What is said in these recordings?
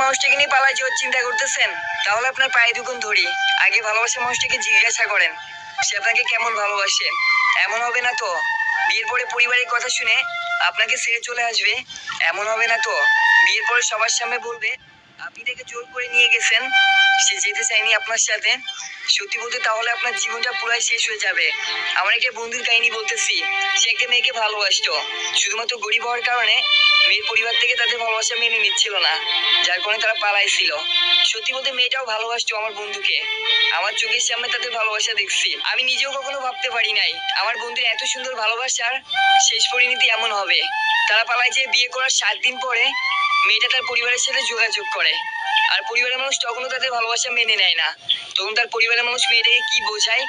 মানুষটাকে নিয়ে পালায় যাওয়ার চিন্তা করতেছেন, তাহলে আপনার পায়ে দুগুণ ধরি। আগে ভালোবাসা মানুষটাকে জিজ্ঞাসা করেন সে আপনাকে কেমন ভালোবাসে। এমন হবে না তো বিয়ের পরে পরিবারের কথা শুনে আপনাকে ছেড়ে চলে আসবে। এমন হবে না তো বিয়ের পরে সবার সামনে বলবে আপনি তাকে জোর করে নিয়ে গেছেন, সে যেতে চায়নি আপনার সাথে। সত্যি বলতে তাহলে আপনার জীবনটা পুরাই শেষ হয়ে যাবে। আমার একটা বন্ধুর কাহিনী বলতেছি। সে একটা মেয়েকে ভালোবাসতো, শুধুমাত্র গরিব হওয়ার কারণে মেয়ের পরিবার থেকে তাদের ভালোবাসা মেনে নিচ্ছিল না, যার কারণে তারা পালাইছিল। সত্যি বলতে মেয়েটাও ভালোবাসতো আমার বন্ধুকে। আমার চোখের সামনে তাদের ভালোবাসা দেখছি। আমি নিজেও কখনো ভাবতে পারি নাই আমার বন্ধুর এত সুন্দর ভালোবাসার শেষ পরিণতি এমন হবে। তারা পালায় যে বিয়ে করার 7 দিন পরে মেয়েটা তার পরিবারের সাথে যোগাযোগ করে, আর পরিবারের মানুষ তখনও তাদের ভালোবাসা মেনে নেয় না। তখন তার পরিবারের মানুষ মেয়েটাকে কি বোঝায়,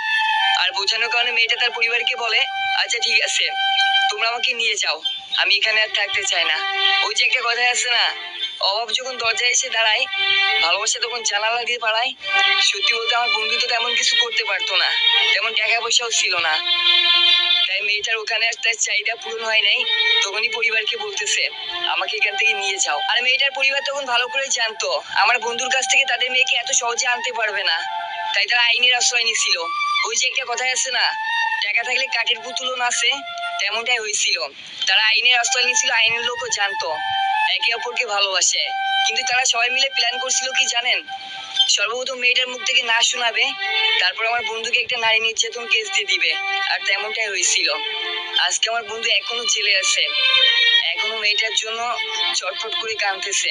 আর বোঝানোর কারণে মেয়েটা তার পরিবারকে বলে আচ্ছা ঠিক আছে তোমরা আমাকে নিয়ে যাও, আমি এখানে আর থাকতে চাই না। ওই যে একটা কথা আছে না, অভাব যখন দরজায় এসে দাঁড়ায় ভালোবাসা তখন জানালা দিয়ে পালায়। সত্যি বলতে আমার বন্ধু তো তেমন কিছু করতে পারতো না, তেমন টাকা পয়সাও ছিল না, তাই মেয়েটার ওখানে আর তার চাহিদা পূরণ হয় নাই। তখনই পরিবারকে বলতেছে আমাকে এখান থেকে নিয়ে যাও। আর মেয়েটার পরিবার তখন ভালো করে জানতো আমার বন্ধুর কাছ থেকে তাদের মেয়েকে এত সহজে আনতে পারবে না, তাই তারা আইনের আশ্রয় নিছিল। ওই যে একটা কথা আছে না, টাকা থাকলে কাঠের পুতুলও নাচে, তেমনটাই হয়েছিল। তারা আইনের আশ্রয় নিয়েছিল, আইনের লোকও জানতো একে অপরকে ভালোবাসে। কিন্তু তারা সবাই মিলে প্ল্যান করছিল কি জানেন, সর্বপ্রথম মেয়েটার মুখ থেকে না শোনাবে, তারপর আমার বন্ধুকে একটা নারী নির্যাতন কেস দিয়ে দিবে। আর তেমনটাই হয়েছিল। আজকে আমার বন্ধু এখনো জেলে আছে, এখনো মেয়েটার জন্য ছটফট করে কাঁদতেছে।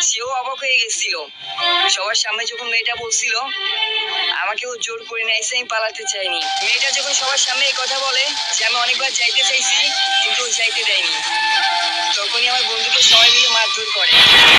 সেও অবাক হয়ে গেছিল সবার সামনে যখন মেয়েটা বলছিল আমাকেও জোর করে নিয়েছে, আমি পালাতে চাইনি। মেয়েটা যখন সবার সামনে এই কথা বলে যে আমি অনেকবার যাইতে চাইছি কিন্তু ও যাইতে দেয়নি, তখনই আমার বন্ধুকে সবাই মিলে মারধর করে।